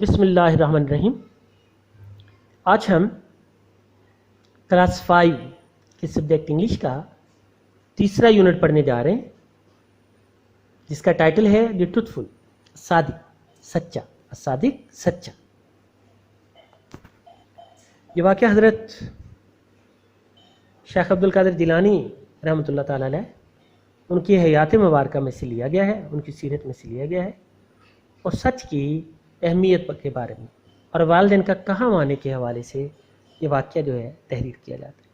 बिस्मिल्लाहिर्रहमानिर्रहीम। आज हम क्लास 5 के सब्जेक्ट इंग्लिश का तीसरा यूनिट पढ़ने जा रहे हैं, जिसका टाइटल है द ट्रूथफुल, सादिक सच्चा, सादिक सच्चा। ये वाक़या हज़रत शेख अब्दुल कादिर जिलानी रहमतुल्लाह ताला अलैह उनकी हयात मुबारक में से लिया गया है, उनकी सीरत में से लिया गया है, और सच की अहमियत के बारे में और वालिदैन का कहाँ आने के हवाले से ये वाक़या जो है तहरीर किया जाता है।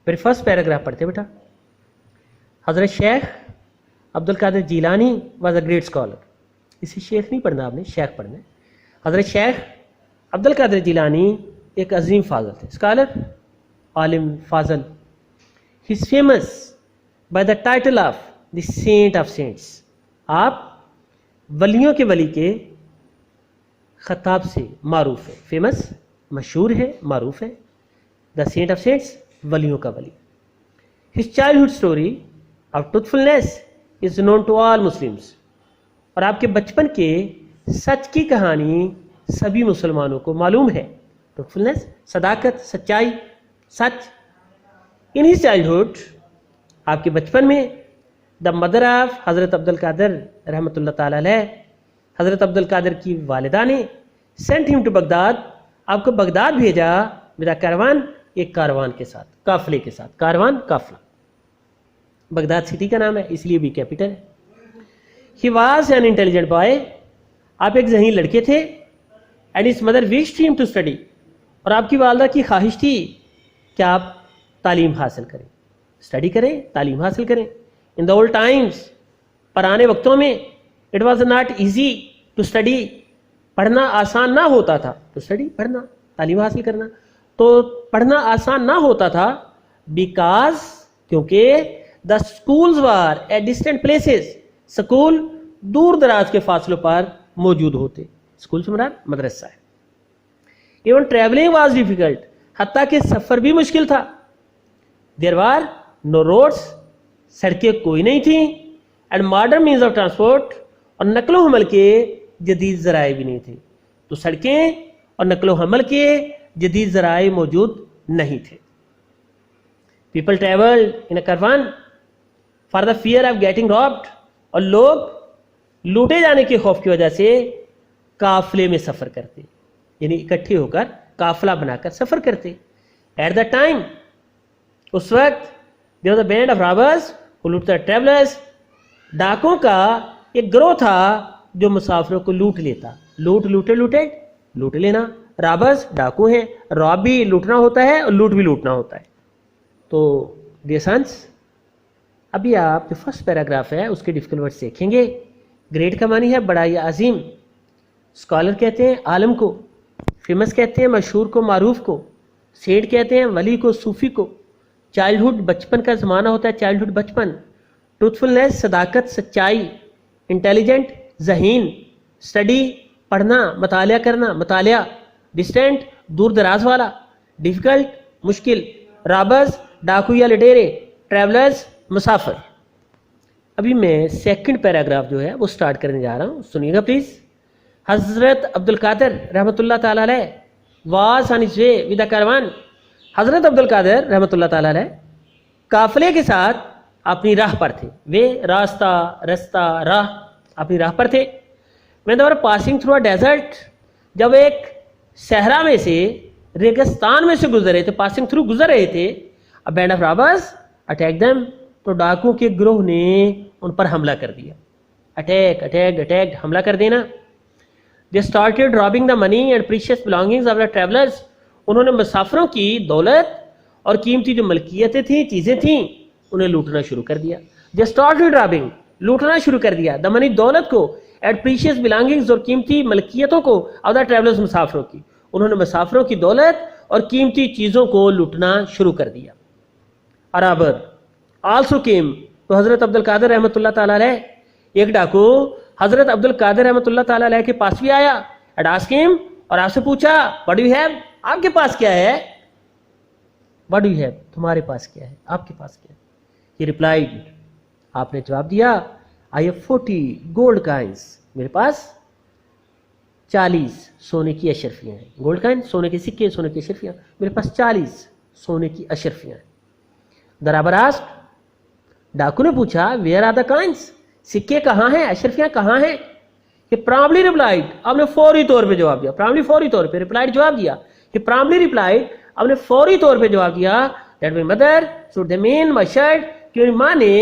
फिर फर्स्ट पैराग्राफ पढ़ते बेटा। हज़रत Sheikh Abdul Qadir Jilani was a great scholar. इसे शेख नहीं पढ़ना, आपने शेख पढ़ना है। हज़रत शेख अब्दुल कादिर जिलानी एक अजीम फाजल थे, स्कॉलर, आलिम, फाजल। He is famous by the title of the saint of saints. आप वलियों के वली के खताब से मारूफ है, फेमस मशहूर है, मारूफ है। द सेंट ऑफ सेंट्स, वलियों का वली। His childhood story of truthfulness is known to all Muslims. और आपके बचपन के सच की कहानी सभी मुसलमानों को मालूम है। ट्रूथफुलनेस, सदाकत, सच्चाई, सच। इन हिज चाइल्डहुड, आपके बचपन में, द मदर ऑफ हज़रत अब्दुल कादिर रहमतुल्लाह ताला अलैह, हज़रत अब्दुल कादिर की वालिदा ने सेंट हिम टू बगदाद, आपको बगदाद भेजा, मेरा कारवान, एक कारवान के साथ, काफले के साथ। कारवान, काफला। बगदाद सिटी का नाम है, इसलिए भी कैपिटल है। He was an intelligent boy. आप एक ज़हीन लड़के थे। And his mother wished him to study. और आपकी वालदा की ख्वाहिश थी कि आप तालीम हासिल करें, स्टडी करें, तालीम हासिल करें। इन द ओल्ड टाइम्स, पुराने वक्तों में, it was not easy to study. पढ़ना आसान ना होता था। टू स्टडी, पढ़ना, तालीम हासिल करना। तो पढ़ना आसान ना होता था बिकॉज, क्योंकि the schools were at distant places. School दूर दराज के फासलों पर मौजूद होते। स्कूल से मुराद मदरसा है। इवन ट्रैवलिंग वॉज डिफिकल्ट, हत्ता कि सफ़र भी मुश्किल था। देयर वर नो रोड्स, सड़कें कोई नहीं थी। And modern means of transport, और नकलो हमल के जदीद ज़राए भी नहीं थे। तो सड़कें और नकलो हमल के जदीद ज़राए मौजूद नहीं थे। People travelled in a caravan for the fear of getting robbed. और लोग लूटे जाने के खौफ की वजह से काफले में सफ़र करते, यानी इकट्ठे होकर काफला बनाकर सफ़र करते। एट द टाइम, उस वक्त, there was a band of robbers who loot the travellers. डाकों का एक गिरोह था जो मुसाफिरों को लूट लेता। लूट लेना। रॉबर्स, डाकू हैं। रॉब भी लूटना होता है और लूट भी लूटना होता है। तो डियर सन्स, अभी आप जो फर्स्ट पैराग्राफ है उसके डिफिकल्ट वर्ड्स देखेंगे। ग्रेट का मानी है बड़ा या अजीम। स्कॉलर कहते हैं आलम को। फेमस कहते हैं मशहूर को, मारूफ को। सेंट कहते हैं वली को, सूफी को। चाइल्डहुड, बचपन का ज़माना होता है, चाइल्डहुड, बचपन। ट्रूथफुलनेस, सदाकत, सच्चाई। इंटेलिजेंट, ज़हीन। स्टडी, पढ़ना, मतालिया करना, मतालिया। डिस्टेंट, दूर दराज वाला। डिफ़िकल्ट, मुश्किल। रॉबर्स, डाकू या लुटेरे। ट्रैवलर्स, मुसाफिर। अभी मैं सेकंड पैराग्राफ जो है वो स्टार्ट करने जा रहा हूँ, सुनिएगा प्लीज़। हज़रत अब्दुल कादिर रहमतुल्लाह ताला अलैह was on his way with the caravan. हज़रत अब्दुल कादिर रहमतुल्लाह ताला अलैह काफले के साथ अपनी राह पर थे। वे, रास्ता, राह, अपनी राह पर थे। मैं दौर पासिंग थ्रू अ डेजर्ट, जब एक सहरा में से, रेगिस्तान में से गुजर रहे थे, पासिंग थ्रू गुजर रहे थे। अ band of robbers attack them, तो डाकुओं के ग्रोह ने उन पर हमला कर दिया। अटैक, हमला कर देना। They started robbing the money and precious belongings of the travellers. उन्होंने मुसाफिरों की दौलत और कीमती जो मलकियतें थी, चीज़ें थीं, उन्हें लूटना शुरू कर दिया। दे स्टार्टेड रॉबिंग, लूटना शुरू कर दिया। द मनी, दौलत को, एंड प्रीशियस बिलोंगिंग्स, और कीमती मलकियतों को, ऑफ द ट्रैवलर्स, मुसाफिरों की। उन्होंने मुसाफिरों की दौलत और कीमती चीज़ों को लूटना शुरू कर दिया। अराबर आल्सो केम, तो हज़रत अब्दुल कादिर रहमतुल्लाह ताला अलैह, एक डाकू हज़रत अब्दुल कादिर रहमतुल्लाह ताला अलैह के पास भी आया। एंड आस्क्ड हिम, और आपसे पूछा, व्हाट डू यू हैव, आपके पास क्या है। व्हाट डू यू हैव, तुम्हारे पास क्या है, आपके पास क्या है। ही रिप्लाइड, आपने जवाब दिया, आई हैव 40 गोल्ड कॉइन्स, मेरे पास 40 सोने की अशरफियाँ हैं, गोल्ड कॉइन, सोने के सिक्के, सोने की अशरफियाँ, मेरे पास 40 सोने की अशरफियाँ हैं। द रॉबर आस्क्ड, डाकू ने पूछा, वेयर आर द कॉइन्स, सिक्के कहाँ हैं, अशरफियाँ कहाँ हैं? He promptly replied, आपने फौरी तौर पे जवाब दिया, promptly फौरी तौर पे, replied जवाब दिया, he promptly replied, आपने फौरी तौर पे जवाब दिया, that my mother sewed them in my shirt, कि मेरी माँ ने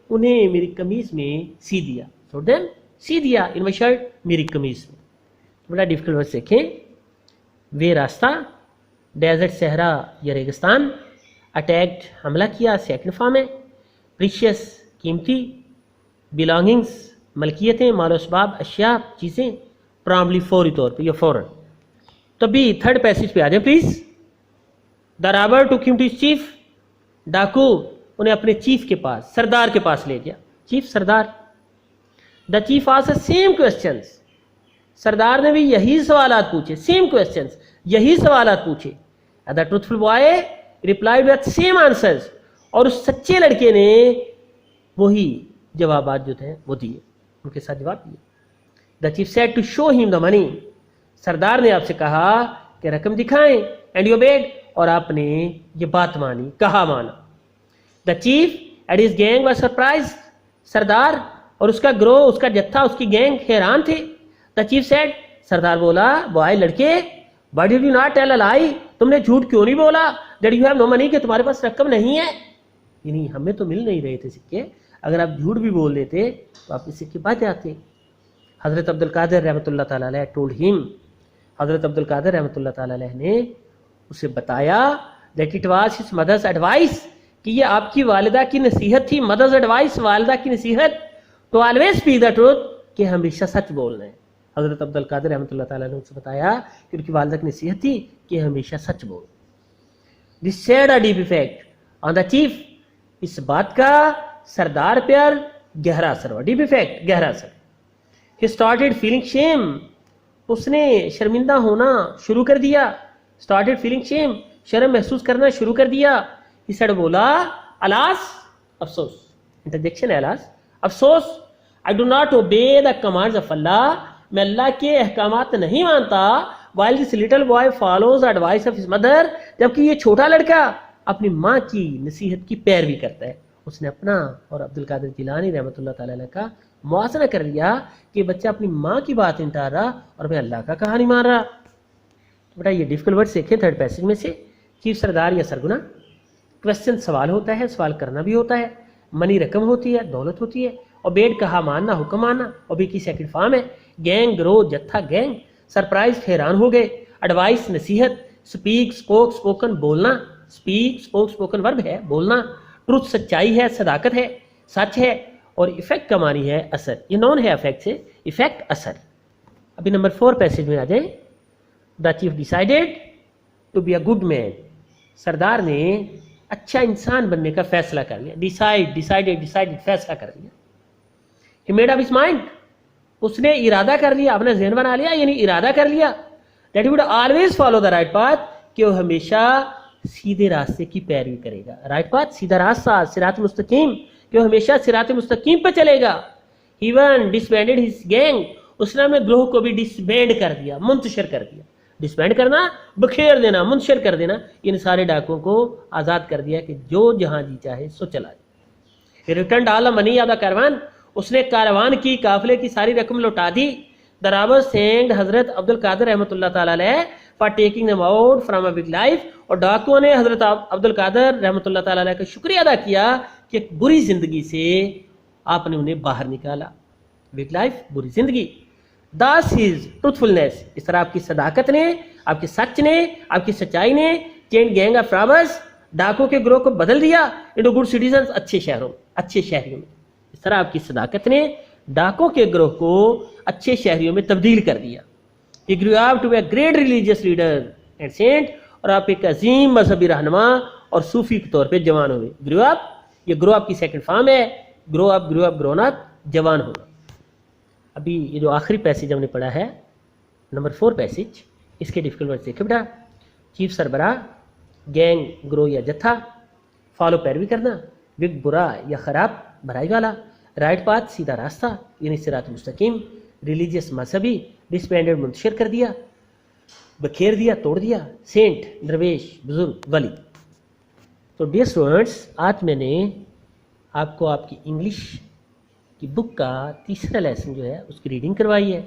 उन्हें मेरी कमीज में सी दिया, sewed them, सी दिया, in my shirt, मेरी कमीज में। बड़ा डिफिकल्ट वर्ड देखें, वे रास्ता, डेजर्ट सहरा या रेगिस्तान, अटैक्ड हमला किया, सेकंड फॉर्म है, प्रीशियस कीमती, बिलोंगिंग्स मलकियतें, मालो असबाब अशिया चीज़ें, प्रॉम्प्टली फौरी तौर पे या फौरन। तो अभी थर्ड पैसेज पे आ जाए please. The robber took him to his chief, डाकू उन्हें अपने चीफ के पास, सरदार के पास ले गया, चीफ सरदार। The chief asked same questions, सरदार ने भी यही सवालात पूछे, सेम क्वेश्चंस, यही सवालात पूछे। The truthful boy replied with same answers, और उस सच्चे लड़के ने वही जवाबात जो थे वो दिए, उनके साथ जवाब दिए। The chief said to show him the money, सरदार ने आपसे कहा कि रकम दिखाएं, एंड यू ओबेड, और आपने ये बात मानी, कहा माना। The chief and his gang were surprise, सरदार और उसका ग्रोह, उसका जत्था, उसकी गैंग हैरान थे। द चीफ सेड, सरदार बोला, बॉय लड़के, why did you not tell a lie, तुमने झूठ क्यों नहीं बोला, that you have no money, कि तुम्हारे पास रकम नहीं है, यानी हमें तो मिल नहीं रहे थे सिक्के, अगर आप झूठ भी बोल देते तो आपके सिक्के बच जाते। हज़रत अब्दुल कादिर रहमतुल्लाह ताला अलैह टोल्ड हिम, हज़रत अब्दुल कादिर रहमतुल्लाह ताला अलैह ने उसे बताया that it was his mother's advice, कि ये आपकी वालिदा की नसीहत थी, मदर्स एडवाइस, वालिदा की नसीहत, तो ऑलवेज स्पीक द ट्रूथ, कि हमेशा सच बोलना है। हज़रत अब्दुल कादिर रहमतुल्लाह ताला ने उसे बताया कि उनकी वालिदा की नसीहत थी कि हमेशा सच बोल। This shared a deep effect on the chief, इस बात का सरदार पर गहरा असर हुआ, डीप इफेक्ट, गहरा असर। ही स्टार्टेड फीलिंग शेम, उसने शर्मिंदा होना शुरू कर दिया, स्टार्टेड फीलिंग शेम, शर्म महसूस करना शुरू कर दिया। ही सेड, बोला, अलास, अफसोस, इंटरजेक्शन है अलास, अफसोस, I do not obey the commands of Allah, मैं अल्लाह के अहकामात नहीं मानता, while this little boy follows the advice of his mother, जबकि ये छोटा लड़का अपनी माँ की नसीहत की पैरवी करता है। उसने अपना और अब्दुल कादिर जिलानी रहमतुल्लाह ताला अलैह का मुआसना कर लिया कि बच्चा अपनी माँ की बात नहीं टाल रहा और मैं अल्लाह का कहा नहीं मान रहा। तो बेटा ये डिफिकल्ट वर्ड सीखे थर्ड पैसेज में से, चीफ सरदार या सरगुना। क्वेश्चन सवाल होता है, सवाल करना भी होता है, मनी रकम होती है, दौलत होती है, और बेड कहा मानना, हुक्म मानना, और बी की सेकंड फॉर्म है, गैंग ग्रोह जत्था गैंग, सरप्राइज हैरान हो गए, एडवाइस नसीहत, स्पीक स्पोक स्पोकन बोलना, स्पीक स्पोक स्पोकन वर्ब है बोलना, ट्रुथ सच्चाई है, सदाकत है, सच है, और इफेक्ट का मानी है असर, ये नॉन है इफेक्ट से, इफेक्ट असर। अभी नंबर 4 पैसेज में आ जाए। The chief decided to be a good man, सरदार ने अच्छा इंसान बनने का फैसला कर लिया, डिसाइडेड फैसला कर लिया। He made up his mind, उसने इरादा कर लिया, अपना ज़हन बना लिया, यानी इरादा कर लिया, that he would always follow the right path, कि वो हमेशा सीधे रास्ते की पैरवी करेगा। राइट पाथ, सीधा रास्ता, सिरात मुस्तकीम, कि वो हमेशा सिरात मुस्तकीम पे चलेगा। ही वन डिसबैंडेड हिज गैंग, उसने अपने ग्रोह को भी डिसबैंड कर दिया, मुंतशिर कर दिया। डिसबैंड करना, बखेर देना, मुंतशिर कर देना, इन सारे डाकुओं को आज़ाद कर दिया कि जो जहाँ जी चाहे सो चला जाए। Return all the money of the caravan, उसने कारवान की, काफिले की सारी रकम लौटा दी। द रॉबर्स थैंक्ड हजरत अब्दुल कादिर रहमतुल्लाह ताला अलैह for taking them out from a big life, और डाकुओं ने हजरत अब्दुल कादिर रहमतुल्लाह ताला अलैह का शुक्रिया अदा किया कि एक बुरी जिंदगी से आपने उन्हें बाहर निकाला। बिग लाइफ, बुरी जिंदगी। दास हिज ट्रूथफुलनेस, इस तरह आपकी सदाकत ने, आपके सच ने, आपकी सच्चाई ने चेंज गैंग ऑफ रॉबर्स, डाकुओं के ग्रोह को बदल दिया इनटू गुड सिटीजन, अच्छे शहरों, अच्छे शहरियों में। इस तरह आपकी सदाकत ने डाकों के ग्रोह को अच्छे शहरियों में तब्दील कर दिया। He grew up to be a great religious leader and saint, और आप एक अजीम मजहबी रहनुमा और सूफी के तौर पे जवान हुए। ग्रो अप, ये ग्रो अप की सेकंड फॉर्म है, ग्रो अप, ग्रोन अप, जवान होना। अभी ये जो आखिरी पैसेज हमने पढ़ा है, नंबर 4 पैसेज, इसके डिफिकल्ट वर्ड देखे बेटा। चीफ सरबराह, गैंग ग्रोह या जत्था, फॉलो पैरवी करना, बिग बुरा या खराब भराई वाला, राइट पाथ सीधा रास्ता यानी सिरात मुस्तकीम, ریلیجیس مذہبی ڈسبینڈڈ منتشر کر دیا، بکھیر دیا، توڑ دیا، سینٹ درویش بزرگ ولی۔ تو ڈیئر اسٹوڈنٹس، آج میں نے آپ کو آپ کی انگلش کی بک کا تیسرا لیسن جو ہے اس کی ریڈنگ کروائی ہے،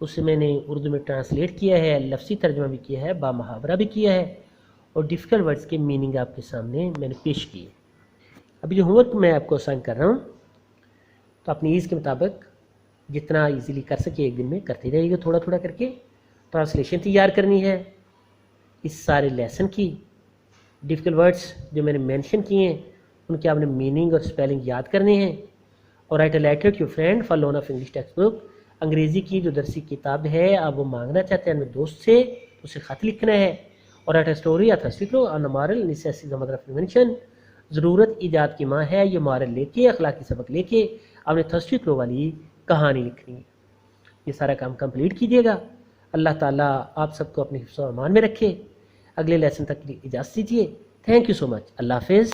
اسے میں نے اردو میں ٹرانسلیٹ کیا ہے، لفظی ترجمہ بھی کیا ہے، با محاورہ بھی کیا ہے، اور ڈیفیکلٹ ورڈز کے میننگ آپ کے سامنے میں نے پیش کیے۔ ابھی جو ہوم ورک میں آپ کو اسائن کر رہا ہوں تو اپنی ایز کے مطابق جتنا ایزیلی کر سکے ایک دن میں کرتے رہیے گا، تھوڑا تھوڑا کر کے ٹرانسلیشن تیار کرنی ہے اس سارے لیسن کی۔ ڈیفیکلٹ ورڈز جو میں نے مینشن کیے ہیں ان کے آپ نے میننگ اور اسپیلنگ یاد کرنے ہیں، اور write a letter to your friend for loan of English textbook. انگریزی کی جو درسی کتاب ہے آپ وہ مانگنا چاہتے ہیں اپنے دوست سے، اسے خط لکھنا ہے، اور رائٹ اے اسٹوری یا تصویر on moral necessity the mother of invention. ضرورت ایجاد کی ماں ہے، یہ مارل لے کے، اخلاقی سبق لے کے آپ نے تصویر کرو والی کہانی لکھنی ہے۔ یہ سارا کام کمپلیٹ کیجیے گا۔ اللہ تعالیٰ آپ سب کو اپنے حفظ و امان میں رکھے۔ اگلے لیسن تک کے لیے اجازت دیجیے۔ تھینک یو سو مچ۔ اللہ حافظ۔